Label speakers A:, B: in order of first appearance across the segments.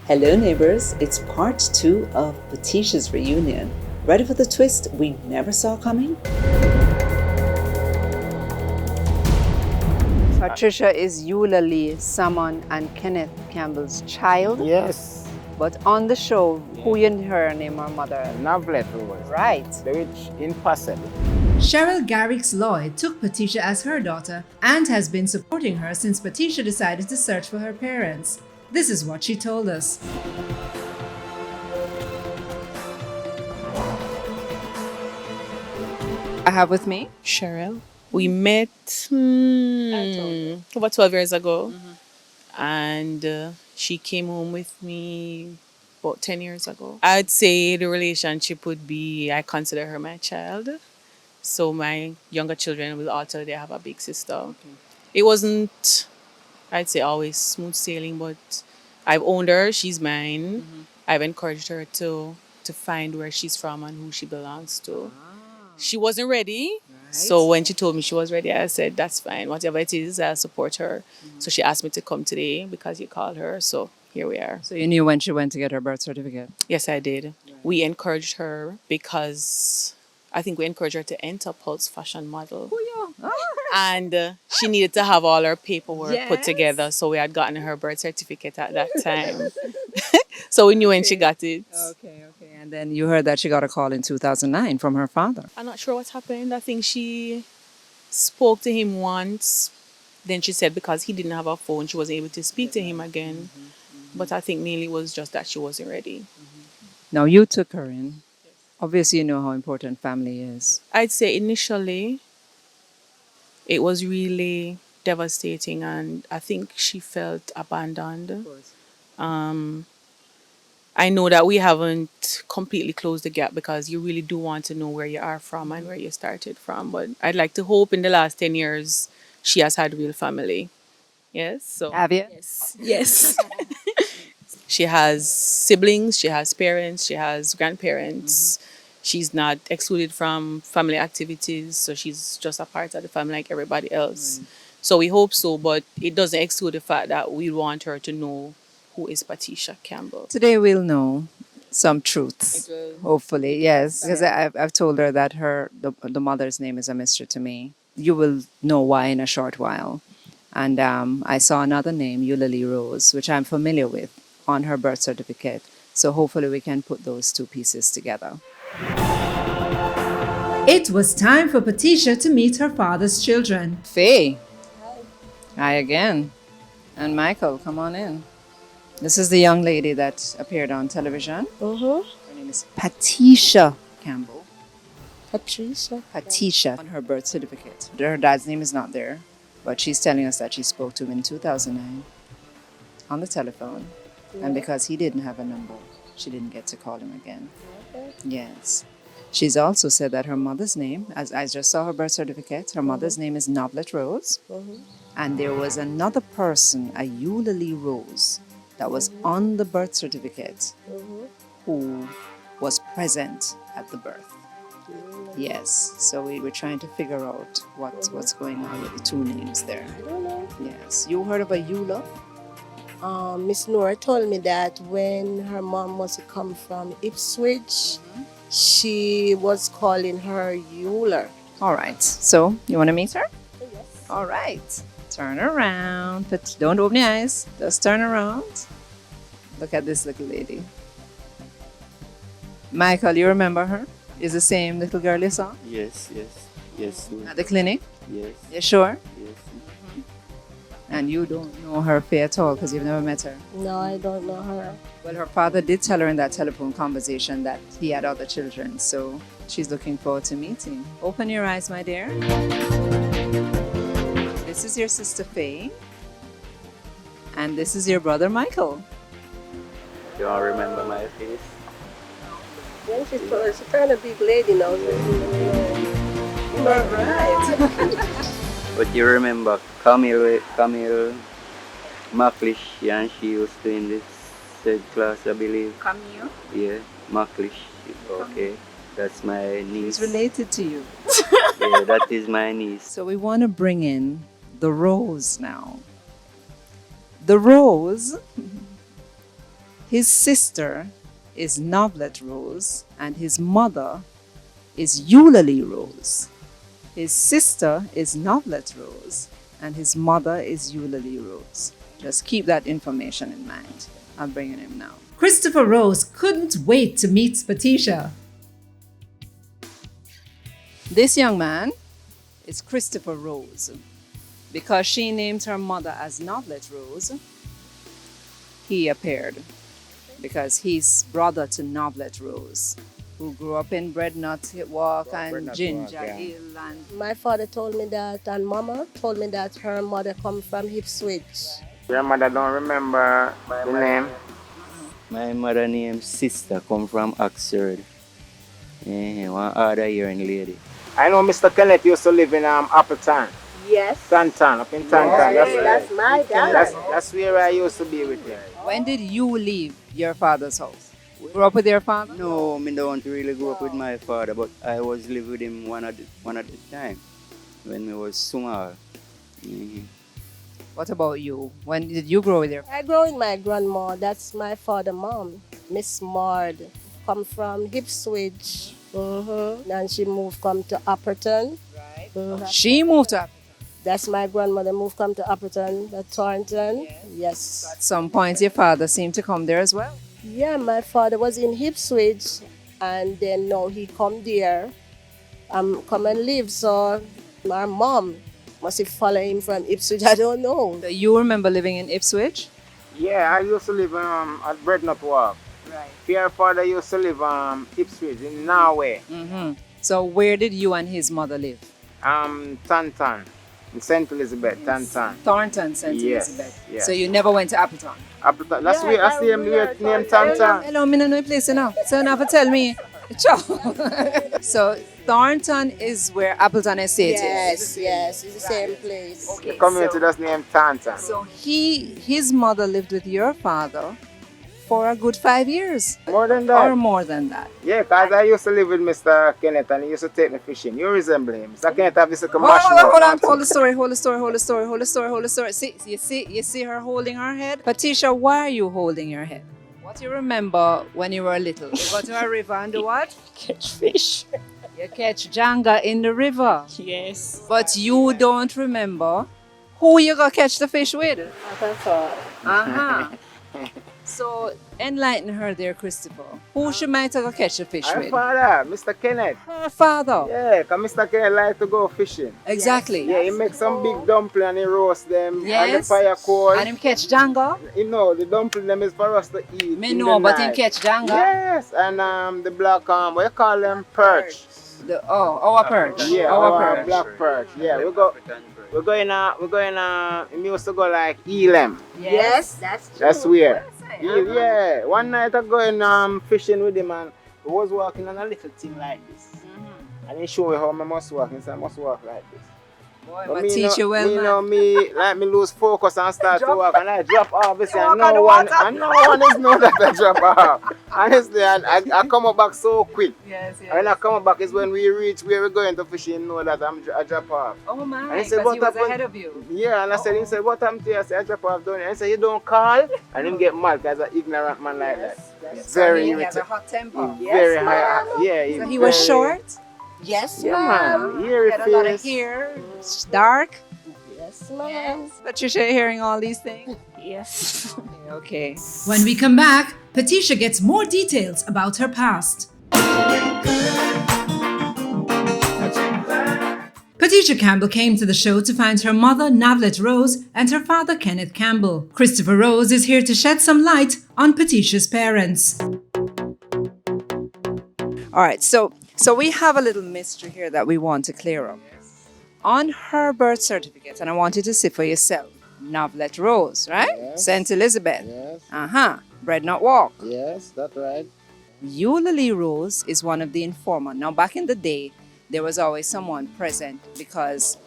A: Hello neighbors, it's part 2 of PATESHA'S reunion. Ready for the twist we never saw coming?
B: Patricia is Eulalie, Salmon, and Kenneth Campbell's child.
C: Yes.
B: But on the show, who you her name her mother?
C: Navlet was.
B: Right.
C: Which impossible.
D: Cheryl Garrix-Lloyd took Patisha as her daughter and has been supporting her since Patisha decided to search for her parents. This is what she told us.
B: I have with me
E: Cheryl. We met about 12 years ago. And she came home with me about 10 years ago. I'd say the relationship would be, I consider her my child. So my younger children will also, they have a big sister. Okay. It wasn't, I'd say, always smooth sailing, but I've owned her, she's mine. I've encouraged her to find where she's from and who she belongs to. She wasn't ready. So when she told me she was ready, I said, that's fine. Whatever it is, I'll support her. So she asked me to come today because you called her. So here we are.
B: So you knew when she went to get her birth certificate?
E: Yes, I did. Right. We encouraged her because I think we encouraged her to enter Pulse Fashion Model.
B: Oh, yeah.
E: And she needed to have all her paperwork put together. So we had gotten her birth certificate at that time. So we knew when she got it.
B: Okay. And then you heard that she got a call in 2009 from her father.
E: I'm not sure what happened. I think she spoke to him once. Then she said because he didn't have a phone, she wasn't able to speak to him again. But I think mainly it was just that she wasn't ready.
B: Now you took her in. Obviously, you know how important family is.
E: I'd say initially it was really devastating, and I think she felt abandoned. Of course. I know that we haven't completely closed the gap because you really do want to know where you are from and where you started from. But I'd like to hope in the last 10 years she has had real family. Yes. So
B: have you?
E: Yes. She has siblings, she has parents, she has grandparents. She's not excluded from family activities, so she's just a part of the family like everybody else. Right. So we hope so, but it doesn't exclude the fact that we want her to know who is Patisha Campbell.
B: Today we'll know some truths, hopefully, yes. Because I've told her that the mother's name is a mystery to me. You will know why in a short while. And I saw another name, Eulalie Rose, which I'm familiar with, on her birth certificate. So hopefully we can put those two pieces together.
D: It was time for Patisha to meet her father's children.
B: Faye. Hi again. And Michael, come on in. This is the young lady that appeared on television. Her name is Patisha Campbell. Patisha. On her birth certificate. Her dad's name is not there, but she's telling us that she spoke to him in 2009 on the telephone. Yeah. And because he didn't have a number, she didn't get to call him again. Okay. Yes. She's also said that her mother's name, as I just saw her birth certificate, her mother's name is Navlet Rose. And there was another person, a Eulalie Rose, that was on the birth certificate who was present at the birth. Yes, so we were trying to figure out what's going on with the two names there.
F: I don't know.
B: Yes, you heard of a Eula?
F: Miss Nora told me that when her mom must have come from Ipswich, she was calling her Euler.
B: All right, so you want to meet her?
F: Yes.
B: All right. Turn around, but don't open your eyes. Just turn around. Look at this little lady. Michael, you remember her? Is the same little girl you saw?
G: Yes.
B: At the clinic?
G: Yes.
B: You sure?
G: Yes.
B: And you don't know her at all because you've never met her?
F: No, I don't know her.
B: Well, her father did tell her in that telephone conversation that he had other children, so she's looking forward to meeting. Open your eyes, my dear. This is your sister Faye, and this is your brother Michael.
G: You don't remember my face?
F: Yeah, she's kind of big lady now.
B: All right.
G: But you remember Camille Macklish, and she used to in this third class, I believe.
B: Camille?
G: Yeah, Macklish. Okay, that's my niece.
B: She's related to you.
G: Yeah, that is my niece.
B: So we want to bring in the Rose now. The Rose His sister is Novlet Rose, and his mother is Eulalie Rose. His sister is Novlet Rose, and his mother is Eulalie Rose. Just keep that information in mind. I'm bringing him now.
D: Christopher Rose couldn't wait to meet Patisha.
B: This young man is Christopher Rose. Because she named her mother as Novlet Rose, he appeared. Because he's brother to Novlet Rose, who grew up in Breadnut Walk and
C: Breadnut
B: Ginger
C: Walk, yeah.
B: Hill. And
F: My father told me that, and Mama told me that her mother come from Ipswich.
C: Your mother don't remember the name?
G: My mother named sister come from Oxford. One other young lady.
C: I know Mr. Kenneth used to live in Appleton.
F: Yes.
C: Tantan, up in Tantan.
F: That's my dad.
C: That's where I used to be with him.
B: when did you leave your father's house? You grew up with your father?
G: No, I don't really grow up with my father, but I was living with him one at the time when I was small.
B: What about you? When did you grow with your
F: I grew with my grandma. That's my father's mom, Miss Maud. Come from Ipswich. Then she moved come to Upperton. Right.
B: She moved up.
F: That's my grandmother moved come to Upperton, Thornton. Yes.
B: At some point, your father seemed to come there as well.
F: Yeah, my father was in Ipswich, and then now he come there, come and live. So my mom must have followed him from Ipswich. I don't know.
B: So you remember living in Ipswich?
C: Yeah, I used to live at Breadnut Walk.
B: Right.
C: Your father used to live Ipswich in Norway.
B: So where did you and his mother live?
C: Tantan, in St. Elizabeth, Tantan.
B: Thornton, St.
C: Yes,
B: Elizabeth.
C: yes.
B: So you never went to Appleton?
C: Appleton. That's where I see him name Tantan.
B: Hello, me no know the place now. So now for tell me. So Thornton is where Appleton Estate is.
F: Yes, it's the same place.
C: The community that's named Tantan.
B: So his mother lived with your father for a good 5 years.
C: More than that.
B: Or more than that.
C: Yeah, because I used to live with Mr. Kenneth and he used to take me fishing. You resemble him. Mr. Kenneth have this
B: Hold
C: commercial.
B: on. Hold the story. See, you see her holding her head? Patricia, why are you holding your head? What you remember when you were little? You go to a river and do what?
E: Catch fish.
B: You catch janga in the river.
E: Yes.
B: But you don't remember who you gonna catch the fish with? Uh-huh. So enlighten her there, Christopher. Who she might have gonna catch the fish
C: Her
B: with?
C: father, Mr. Kenneth.
B: Her father.
C: Yeah, because Mr. Kenneth like to go fishing.
B: Exactly.
C: Yeah, he makes some big dumpling and he roast them. And the
B: Yes.
C: fire cold.
B: And him catch janga?
C: You know, the dumpling them is for us to eat.
B: Me
C: in
B: know,
C: the
B: but him
C: night.
B: catch janga.
C: Yes, and the black, what you call them? Perch.
B: Our perch.
C: Yeah,
B: our
C: our
B: perch.
C: black perch. Yeah, we're going, we used to go like Elam.
F: Yes, that's true.
C: That's weird. Yeah, one night I going fishing with him and we was walking on a little thing like this. And he showed me how I must walk. He said I must walk like this.
B: Boy,
C: But
B: my
C: me
B: teacher
C: know,
B: well,
C: me
B: man.
C: know me like me lose focus and start to walk and I drop off. You see,
B: walk
C: and
B: on the
C: no one
B: water.
C: is know that I drop off. Honestly, and I come up back so quick.
B: Yes,
C: And when I come back is when we reach where we're going to fish, you know that I drop off.
B: Oh my,
C: And he said,
B: because he
C: "What
B: was
C: happened?"
B: ahead of you.
C: Yeah, and I said, he said, what happened to you? I said, I drop off down here. And he said, you don't call? And him get mad because an ignorant man like that. He's very
B: He has a
C: irritating.
B: hot temper.
C: Very high. Yeah,
B: So
C: he's
B: he was
C: very-
B: short,
F: Yes,
C: Yeah,
F: ma'am.
C: man. Hairy
B: had a lot of
C: face.
B: hair, dark.
F: Yes, ma'am.
B: Patricia hearing all these things?
E: Yes.
B: Okay.
D: When we come back, Patisha gets more details about her past. Patisha Campbell came to the show to find her mother, Navlet Rose, and her father, Kenneth Campbell. Christopher Rose is here to shed some light on Patisha's parents.
B: All right, so we have a little mystery here that we want to clear up. On her birth certificate, and I want you to see for yourself, Novlet Rose, right?
C: Yes.
B: St. Elizabeth.
C: Yes,
B: Breadnut Walk.
C: yes, that's right.
B: Eulalie Rose is one of the informer. Now, back in the day, there was always someone present because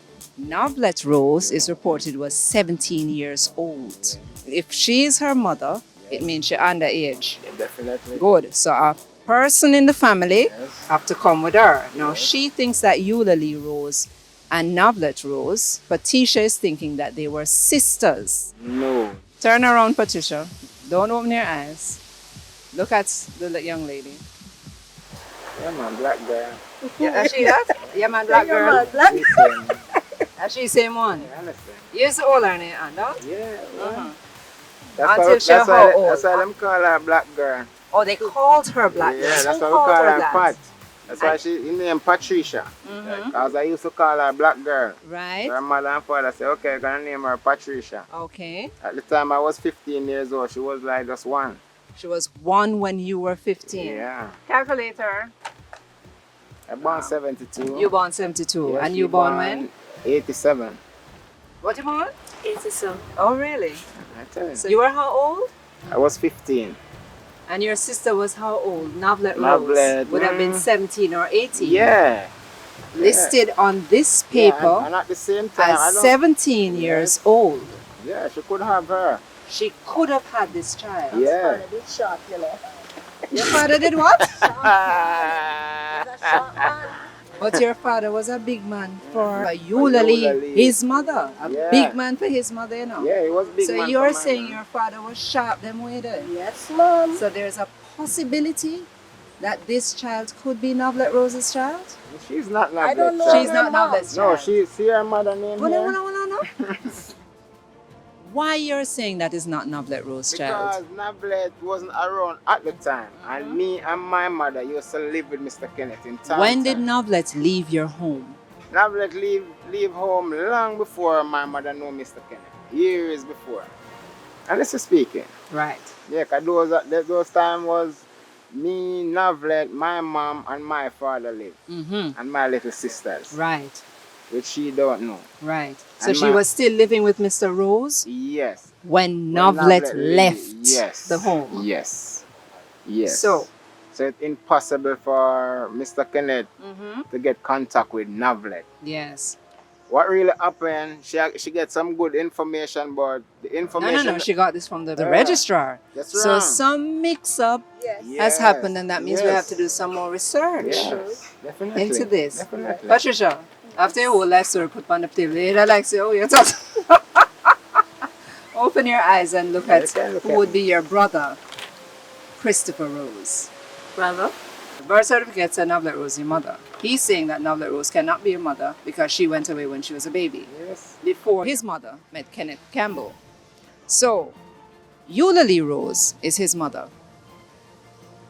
B: Novlet Rose is reported was 17 years old. If she is her mother, it means she's underage.
C: Yeah, definitely.
B: Good. So a person in the family
C: Yes.
B: have to come with her. Now, she thinks that Eulalie Rose and Novlet Rose, Patricia is thinking that they were sisters.
C: No.
B: Turn around, Patricia. Don't open your eyes. Look at the young lady.
C: Yeah, man, black girl.
B: Yeah, she that? Yeah, man, black
F: Yeah,
B: girl.
F: man, black.
C: She same.
B: And she same one.
C: Yeah, understand.
B: You used to hold her name, no?
C: Yeah,
B: Uh-huh.
C: That's
B: Until she how old?
C: that's why them call her black girl.
B: Oh, they called her black girl.
C: Yeah, that's
B: Who
C: why we
B: called
C: call her
B: that?
C: Pat. That's why she named Patricia. Because I used to call her black girl.
B: Right.
C: Her mother and father said, okay, I'm gonna name her Patricia.
B: Okay.
C: At the time I was 15 years old, she was like just one.
B: She was 1 when you were 15.
C: Yeah.
B: Calculator.
C: I born 72.
B: You born 72.
C: Yeah,
B: And
C: she
B: you born when?
C: 87.
B: What you born?
F: 87.
B: Oh, really?
C: I tell you.
B: So you were how old?
C: I was 15.
B: And your sister was how old? Navlet Rose
C: Navlet,
B: would have been 17 or 18.
C: Yeah.
B: Listed on this paper
C: Yeah, and at the same time, I
B: as
C: don't,
B: 17 years old.
C: yeah, she could have her.
B: She could have had this child.
C: Yeah.
F: A bit short, you know.
B: Your father did what?
F: He's a short man.
B: But your father was a big man for Eulalie,
C: Eulalie.
B: his mother. A
C: Yeah.
B: big man for his mother, you know.
C: Yeah, he was big
B: So
C: man
B: you're
C: for my
B: saying
C: man.
B: your father was sharp them way there?
F: Yes, mom.
B: So there's a possibility that this child could be Navlet Rose's child?
C: She's not
F: I don't
C: Navlet's
F: know.
C: child.
B: She's not
F: mom.
B: Navlet's
C: No,
B: child.
C: see her mother name
B: Hold on,
C: here?
B: hold on, hold on. Why you're saying that is not Navlet Rose's child?
C: Because Navlet wasn't around at the time. And me and my mother used to live with Mr. Kenneth in town.
B: When did Navlet leave your home?
C: Navlet leave home long before my mother knew Mr. Kenneth. Years before. And this is speaking.
B: Right.
C: Yeah, because those time was me, Navlet, my mom, and my father lived.
B: Mm-hmm.
C: And my little sisters.
B: Right.
C: Which she don't know.
B: Right. So
C: And
B: she
C: my-
B: was still living with Mr. Rose
C: Yes.
B: when
C: When
B: Navlet left
C: yes.
B: the home.
C: Yes. Yes.
B: So
C: it's impossible for Mr. Kenneth to get contact with Navlet.
B: yes.
C: What really happened, she get some good information, but the information...
B: No. She got this from the
C: Yeah.
B: registrar.
C: That's
B: So
C: wrong.
B: some mix-up
F: Yes.
B: has
C: Yes,
B: happened, and that means we have
C: yes.
B: to do some more research
C: Yes, definitely.
B: into this.
C: Definitely.
B: Patricia, after your whole life story put on the table, you'd like say, oh, you're talking. Open your eyes and look
C: Yeah,
B: at
C: you can look
B: who
C: at
B: would be your brother, Christopher Rose.
F: Brother.
B: The birth certificate said Navlet Rose, your mother. He's saying that Navlet Rose cannot be your mother because she went away when she was a baby,
C: Yes.
B: before his mother met Kenneth Campbell. So, Eulalie Rose is his mother.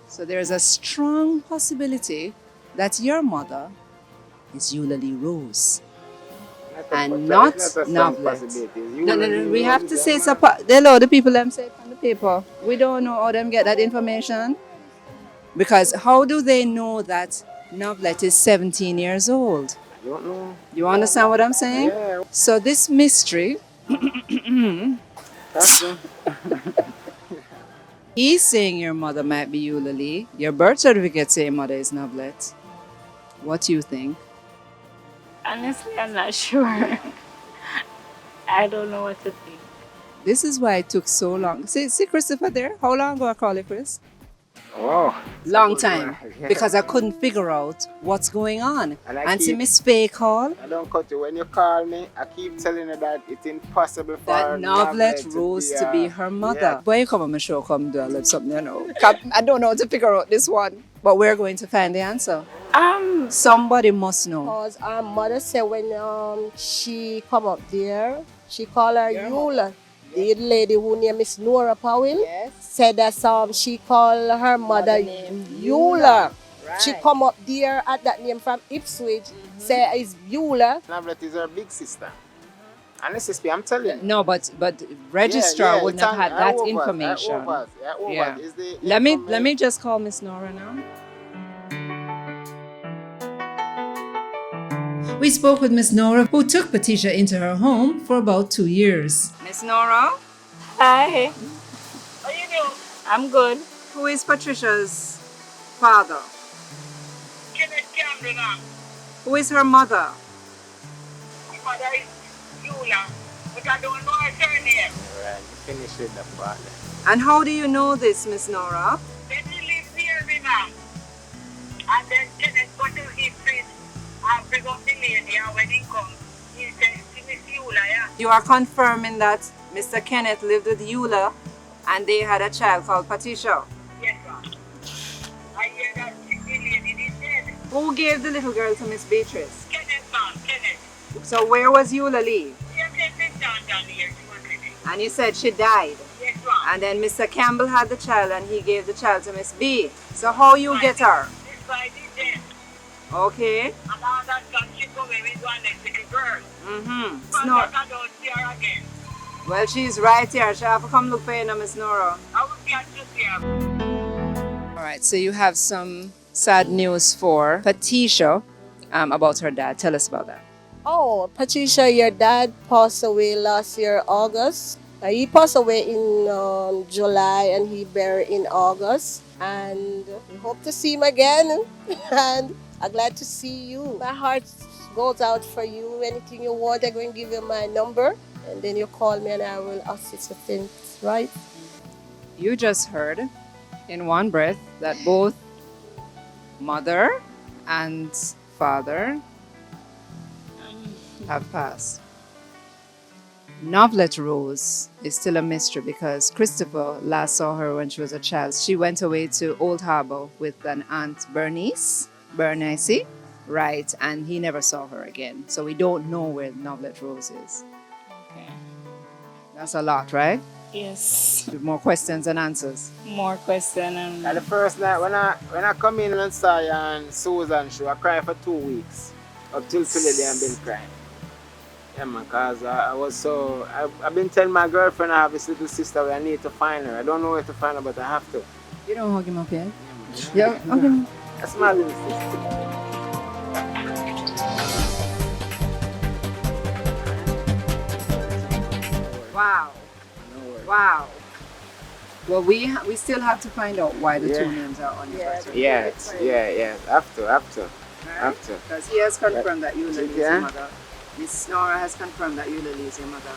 B: So there's a strong possibility that your mother is Eulalie Rose. And not Navlet. No. We have to say it's a they know the people them say it on the paper. We don't know how them get that information. Because how do they know that Navlet is 17 years old?
C: I don't know.
B: You understand what I'm saying?
C: Yeah.
B: So this mystery,
C: That's the-
B: he's saying your mother might be Eulalie. Your birth certificate say your mother is Navlet. What do you think?
H: Honestly, I'm not sure. I don't know what to think.
B: This is why it took so long. See Christopher there? How long ago I call you, Chris?
C: Wow.
B: Long time.
C: Yeah.
B: Because I couldn't figure out what's going on.
C: And I
B: And see
C: keep-
B: Miss Faye call
C: I don't cut you. When you call me, I keep telling you that it's impossible for
B: that Navlet Rose to be her mother. When you come on my show, come do a little something, you know. I don't know how to figure out this one. But we're going to find the answer. Somebody must know.
F: Because our mother said when she come up there, she called her Eula. The lady who named Miss Nora Powell said that she called her mother Eula. She come up there at that name from Ipswich, say it's Eula.
C: Navlet is her big sister. And this is I'm telling you.
B: No, but registrar
C: Yeah,
B: wouldn't
C: it's
B: have had
C: on-
B: that
C: overs,
B: information.
C: overs, overs.
B: Yeah.
C: Is the
B: Let
C: information-
B: me just call Miss Nora now.
D: We spoke with Miss Nora, who took Patricia into her home for about 2 years.
B: Miss Nora,
H: Hi. How you doing? I'm good.
B: who is Patricia's father?
I: Kenneth Campbell now.
B: Who is her mother?
I: My mother is Eula, but I don't know her surname.
C: Alright, you finish with the father.
B: And how do you know this, Miss Nora?
I: Then he lives near me now. And then Kenneth go to his street and pick up the lady, and when he comes, he says, Miss Eula, yeah?
B: You are confirming that Mr. Kenneth lived with Eula and they had a child called Patricia.
I: Yes, ma'am.
B: Who gave the little girl to Miss Beatrice?
I: Kenneth, ma'am, Kenneth.
B: So where was Eulalie?
I: Yes, yes, yes, down here. She was living.
B: And you said she died.
I: Yes, ma'am.
B: And then Mr. Campbell had the child and he gave the child to Miss B. So how you get her?
I: This guy did this.
B: Okay.
I: And all that gun, she go away with one next little girl.
B: Mm-hmm.
I: But
B: Snor.
I: I don't see her again.
B: Well, she's right here. She'll have to come look for you now, Miss Nora.
I: I will get to see her.
B: All right, so you have some sad news for Patisha about her dad. Tell us about that.
F: Oh, Patricia, your dad passed away last year, August. He passed away in July and he buried in August. And we hope to see him again. And I'm glad to see you. My heart goes out for you. Anything you want, I'm going to give you my number. And then you call me and I will assist with things, right?
B: You just heard in one breath that both mother and father have passed. Novelet Rose is still a mystery because Christopher last saw her when she was a child. She went away to Old Harbor with an aunt Bernice, right, and he never saw her again. So we don't know where Novelet Rose is.
H: Okay.
B: That's a lot, right?
H: Yes.
B: More questions than answers.
H: More question
C: And
H: and
C: the first night when I come in and saw you and Susan show, I cried for 2 weeks. Up till today I've been crying. Yeah man, cause I've been telling my girlfriend I have this little sister where I need to find her. I don't know where to find her, but I have to.
B: You don't hug him up yet? Yeah, hug him.
C: That's my little sister.
B: Wow. Wow. Well, we still have to find out why the two names are on your birth certificate.
C: Yeah. Have to.
B: Because he has confirmed that Eulalie is
C: Yeah.
B: your mother. Miss Nora has confirmed that Eulalie is your mother.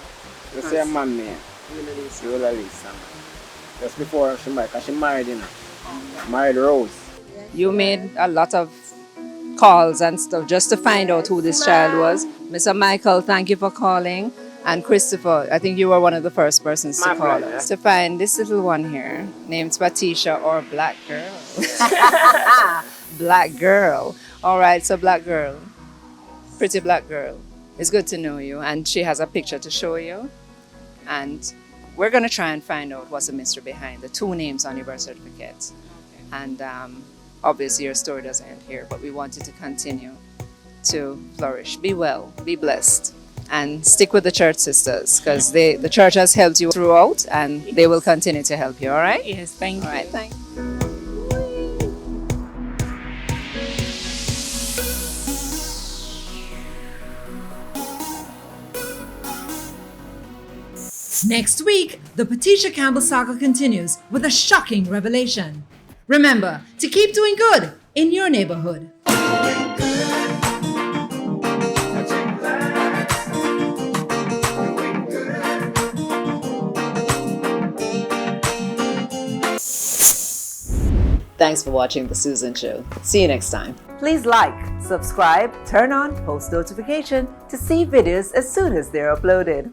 C: Just say a man name.
B: Eulalie is your
C: Eulalie. Just before she married, because she married, you know. Married Rose.
B: You made a lot of calls and stuff just to find out who this child was. Mr. Michael, thank you for calling. And Christopher, I think you were one of the first persons to
C: My
B: call
C: pleasure.
B: us to find this little one here named Patisha or Black Girl. Black Girl. All right, so Black Girl, pretty Black Girl. It's good to know you. And she has a picture to show you. And we're going to try and find out what's the mystery behind the two names on your birth certificate. And obviously your story doesn't end here, but we want you to continue to flourish. Be well, be blessed, and stick with the church sisters because the church has helped you throughout and they will continue to help you, all right?
H: yes, thank
B: All
H: you.
B: right, thanks.
D: Next week, the Patisha Campbell saga continues with a shocking revelation. Remember to keep doing good in your neighborhood.
A: Thanks for watching The Susan Show. See you next time.
J: Please like, subscribe, turn on post notification to see videos as soon as they're uploaded.